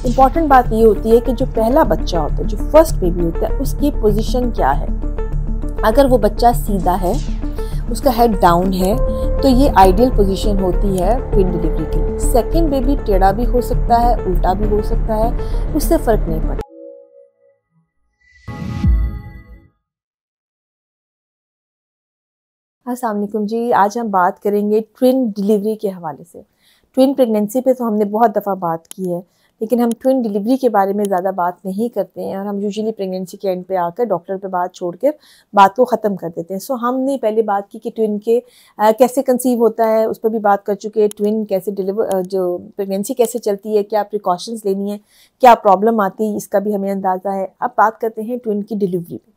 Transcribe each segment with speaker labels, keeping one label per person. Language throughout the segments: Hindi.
Speaker 1: इम्पॉर्टेंट बात ये होती है कि जो पहला बच्चा होता है, जो फर्स्ट बेबी होता है, उसकी पोजीशन क्या है। अगर वो बच्चा सीधा है, उसका हेड डाउन है, तो ये आइडियल पोजीशन होती है ट्विन डिलीवरी के लिए। सेकंड बेबी टेढ़ा भी हो सकता है, उल्टा भी हो सकता है, उससे फर्क नहीं पड़ता। अस्सलाम वालेकुम जी, आज हम बात करेंगे ट्विन डिलीवरी के हवाले से। ट्विन प्रेगनेंसी पे तो हमने बहुत दफ़ा बात की है, लेकिन हम ट्विन डिलीवरी के बारे में ज़्यादा बात नहीं करते हैं और हम यूजुअली प्रेगनेंसी के एंड पे आकर डॉक्टर पे बात छोड़ कर बात को ख़त्म कर देते हैं। सो हमने पहले बात की कि ट्विन के कैसे कंसीव होता है, उस पर भी बात कर चुके हैं। ट्विन कैसे जो प्रेगनेंसी कैसे चलती है, क्या प्रिकॉशंस लेनी है, क्या प्रॉब्लम आती है, इसका भी हमें अंदाज़ा है। अब बात करते हैं ट्विन की डिलीवरी पे।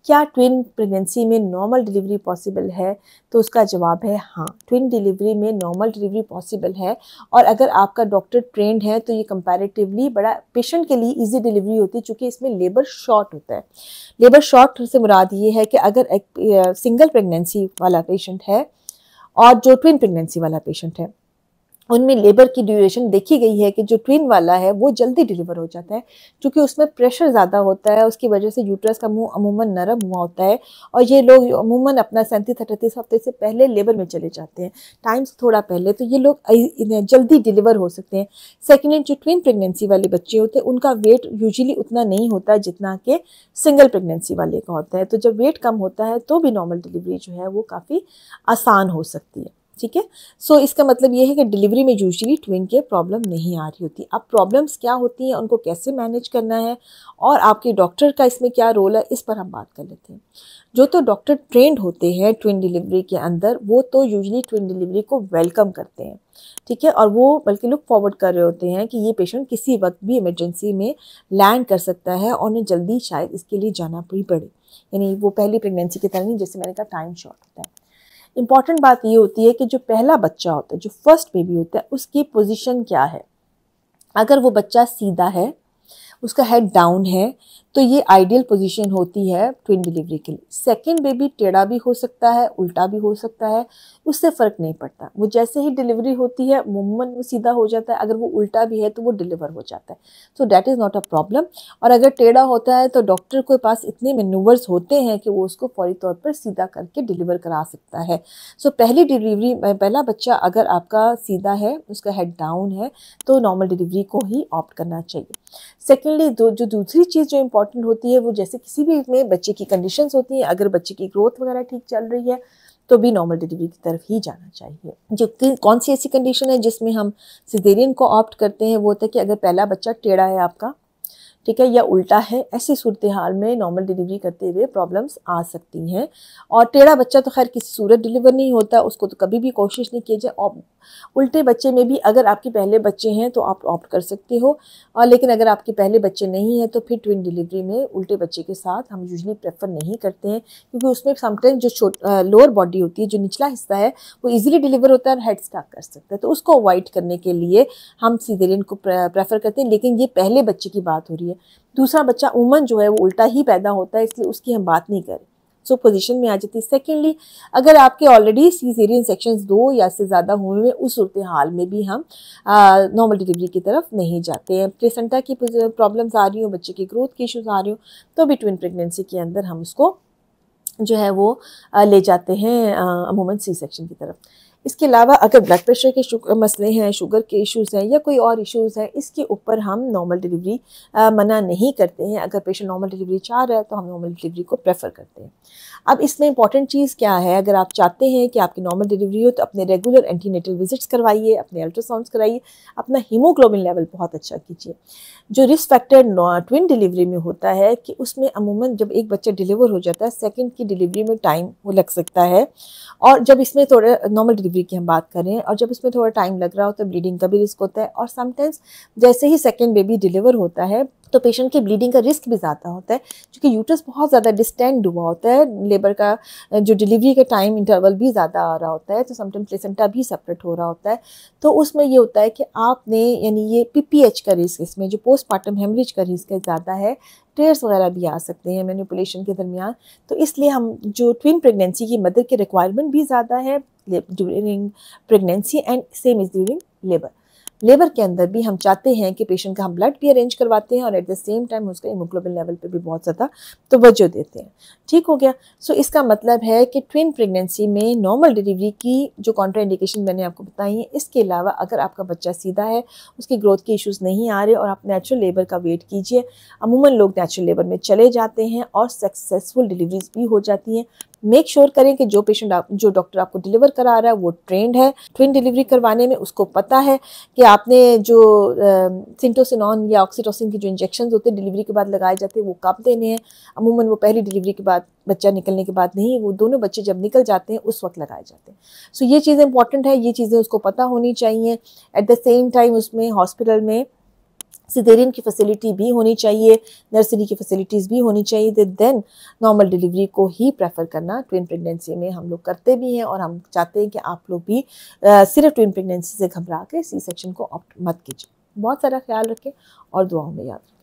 Speaker 1: क्या ट्विन प्रेगनेंसी में नॉर्मल डिलीवरी पॉसिबल है? तो उसका जवाब है हाँ, ट्विन डिलीवरी में नॉर्मल डिलीवरी पॉसिबल है। और अगर आपका डॉक्टर ट्रेंड है तो ये कंपैरेटिवली बड़ा पेशेंट के लिए इजी डिलीवरी होती है, चूँकि इसमें लेबर शॉर्ट होता है। लेबर शॉर्ट से मुराद ये है कि अगर एक सिंगल प्रेगनेंसी वाला पेशेंट है और जो ट्विन प्रेगनेंसी वाला पेशेंट है, उनमें लेबर की ड्यूरेशन देखी गई है कि जो ट्विन वाला है वो जल्दी डिलीवर हो जाता है, क्योंकि उसमें प्रेशर ज़्यादा होता है। उसकी वजह से यूट्रस का मुंह अमूमन नरम हुआ होता है और ये लोग अमूमन अपना 37-38 हफ्ते से पहले लेबर में चले जाते हैं, टाइम से थोड़ा पहले, तो ये लोग जल्दी डिलीवर हो सकते हैं। सेकेंडली, जो ट्विन प्रेगनेंसी वाले बच्चे होते हैं उनका वेट यूजुअली उतना नहीं होता जितना कि सिंगल प्रेगनेंसी वाले का होता है। तो जब वेट कम होता है तो भी नॉर्मल डिलीवरी जो है वो काफ़ी आसान हो सकती है। ठीक है, सो इसका मतलब ये है कि डिलीवरी में यूजुअली ट्विन के प्रॉब्लम नहीं आ रही होती। अब प्रॉब्लम्स क्या होती हैं, उनको कैसे मैनेज करना है और आपके डॉक्टर का इसमें क्या रोल है, इस पर हम बात कर लेते हैं। जो तो डॉक्टर ट्रेंड होते हैं ट्विन डिलीवरी के अंदर, वो तो यूजुअली ट्विन डिलीवरी को वेलकम करते हैं। ठीक है, और वो बल्कि लुक फॉरवर्ड कर रहे होते हैं कि ये पेशेंट किसी वक्त भी इमरजेंसी में लैंड कर सकता है और उन्हें जल्दी शायद इसके लिए जाना भी पड़े। यानी वो पहली प्रेगनेंसी की तरह नहीं, जैसे मैंने कहा टाइम शॉर्ट होता है। इम्पॉर्टेंट बात ये होती है कि जो पहला बच्चा होता है, जो फर्स्ट बेबी होता है, उसकी पोजीशन क्या है। अगर वो बच्चा सीधा है, उसका हेड डाउन है, तो ये आइडियल पोजीशन होती है ट्विन डिलीवरी के लिए। सेकंड बेबी टेढ़ा भी हो सकता है, उल्टा भी हो सकता है, उससे फ़र्क नहीं पड़ता। वो जैसे ही डिलीवरी होती है अमूमन वो सीधा हो जाता है, अगर वो उल्टा भी है तो वो डिलीवर हो जाता है। So that is not a problem. और अगर टेढ़ा होता है तो डॉक्टर के पास इतने मैनूवर्स होते हैं कि वो उसको फौरी तौर पर सीधा करके डिलीवर करा सकता है। सो पहली डिलीवरी पहला बच्चा अगर आपका सीधा है, उसका हेड डाउन है, तो नॉर्मल डिलीवरी को ही ऑप्ट करना चाहिए। सेकेंडली, जो दूसरी चीज़ जो इम्पॉर्टेंट होती है, वो जैसे किसी भी में बच्चे की कंडीशंस होती हैं, अगर बच्चे की ग्रोथ वगैरह ठीक चल रही है तो भी नॉर्मल डिलीवरी की तरफ ही जाना चाहिए। जो कौन सी ऐसी कंडीशन है जिसमें हम सिजेरियन को ऑप्ट करते हैं, वो होता है कि अगर पहला बच्चा टेढ़ा है आपका, ठीक है, या उल्टा है, ऐसी सूरत हाल में नॉर्मल डिलीवरी करते हुए प्रॉब्लम्स आ सकती हैं। और टेढ़ा बच्चा तो खैर किसी सूरत डिलीवर नहीं होता, उसको तो कभी भी कोशिश नहीं की जाए। और उल्टे बच्चे में भी अगर आपके पहले बच्चे हैं तो आप ऑप्ट कर सकते हो, और लेकिन अगर आपके पहले बच्चे नहीं हैं तो फिर ट्विन डिलीवरी में उल्टे बच्चे के साथ हम यूजुअली प्रेफर नहीं करते हैं, क्योंकि उसमें समटाइम जो लोअर बॉडी होती है, जो निचला हिस्सा है, वो ईजिली डिलीवर होता है और हेड स्टार्ट कर सकता है। तो उसको अवॉइड करने के लिए हम सिजेरियन को प्रेफर करते हैं। लेकिन ये पहले बच्चे की बात हो रही है, दूसरा बच्चा उमन जो है वो उल्टा ही पैदा होता है, इसलिए उसकी हम बात नहीं करें। सो पोजीशन में आ जाती है। सेकेंडली, अगर आपके ऑलरेडी सीजेरियन सेक्शंस 2 या से ज़्यादा हुए हैं, उस सूरत हाल में भी हम नॉर्मल डिलीवरी की तरफ नहीं जाते हैं। प्लेसेंटा की प्रॉब्लम्स आ रही हो, बच्चे की ग्रोथ की इश्यूज आ रही हो, तो भी ट्विन प्रेगनेंसी के अंदर हम उसको जो है वो ले जाते हैं अमूमन सी सेक्शन की तरफ। इसके अलावा अगर ब्लड प्रेशर के मसले हैं, शुगर के इश्यूज़ हैं, या कोई और इश्यूज़ हैं, इसके ऊपर हम नॉर्मल डिलीवरी मना नहीं करते हैं। अगर पेशेंट नॉर्मल डिलीवरी चाह रहा है तो हम नॉर्मल डिलीवरी को प्रेफर करते हैं। अब इसमें इंपॉर्टेंट चीज़ क्या है, अगर आप चाहते हैं कि आपकी नॉर्मल डिलीवरी हो तो अपने रेगुलर एंटीनेटल विजिट्स करवाइए, अपने अल्ट्रासाउंड्स कराइए, अपना हीमोग्लोबिन लेवल बहुत अच्छा कीजिए। जो रिस्क फैक्टर ट्विन डिलीवरी में होता है कि उसमें अमूमन जब एक बच्चा डिलीवर हो जाता है, सेकंड की डिलीवरी में टाइम वो लग सकता है, और जब इसमें थोड़ा नॉर्मल डिलीवरी की हम बात करें और जब इसमें थोड़ा टाइम लग रहा हो तो ब्लीडिंग का भी रिस्क होता है। और समटाइम्स जैसे ही सेकंड बेबी डिलीवर होता है तो पेशेंट की ब्लीडिंग का रिस्क भी ज़्यादा होता है, क्योंकि यूट्रस बहुत ज़्यादा डिस्टेंड हुआ होता है, लेबर का जो डिलीवरी का टाइम इंटरवल भी ज़्यादा आ रहा होता है, तो समटाइम प्लेसेंटा भी सेपरेट हो रहा होता है। तो उसमें ये होता है कि आपने यानी ये PPH का रिस्क, इसमें जो पोस्टमार्टम हेमरेज का रिस्क ज़्यादा है, टेयर्स वगैरह भी आ सकते हैं मैनिपुलेशन के दरमियान। तो इसलिए हम जो ट्विन प्रेगनेंसी की मदर की रिक्वायरमेंट भी ज़्यादा है during pregnancy and same is during labour. Labour के अंदर भी हम चाहते हैं कि पेशेंट का हम ब्लड भी अरेंज करवाते हैं और एट द सेम टाइम उसका हीमोग्लोबिन लेवल पे भी बहुत ज़्यादा तवज्जो देते हैं। ठीक हो गया। सो इसका मतलब है कि ट्विन प्रेगनेंसी में नॉर्मल डिलीवरी की जो कॉन्ट्राइंडिकेशन मैंने आपको बताई है, इसके अलावा अगर आपका बच्चा सीधा है, उसकी ग्रोथ के इश्यूज़ नहीं आ रहे और आप नेचुरल लेबर का वेट कीजिए। अमूमन लोग नेचुरल लेबर में चले जाते हैं और सक्सेसफुल डिलीवरीज भी हो जाती हैं। मेक श्योर करें कि जो डॉक्टर आपको डिलीवर करा रहा है वो ट्रेंड है ट्विन डिलीवरी करवाने में, उसको पता है कि आपने जो सिंटोसिनॉन या ऑक्सीटोसिन के जो इंजेक्शन होते हैं डिलीवरी के बाद लगाए जाते हैं वो कब देने हैं। अमूमन वो पहली डिलीवरी के बाद, बच्चा निकलने के बाद नहीं, वो दोनों बच्चे जब निकल जाते हैं उस वक्त लगाए जाते हैं। सो ये चीज़ें इंपॉर्टेंट है, ये चीज़ें उसको पता होनी चाहिए। एट द सेम टाइम उसमें हॉस्पिटल में सिजेरियन की फैसिलिटी भी होनी चाहिए, नर्सरी की फैसिलिटीज़ भी होनी चाहिए। देन नॉर्मल डिलीवरी को ही प्रेफर करना ट्विन प्रेगनेंसी में हम लोग करते भी हैं और हम चाहते हैं कि आप लोग भी सिर्फ ट्विन प्रेगनेंसी से घबरा के सी सेक्शन को ऑप्ट मत कीजिए। बहुत सारा ख्याल रखें और दुआओं में याद रखें।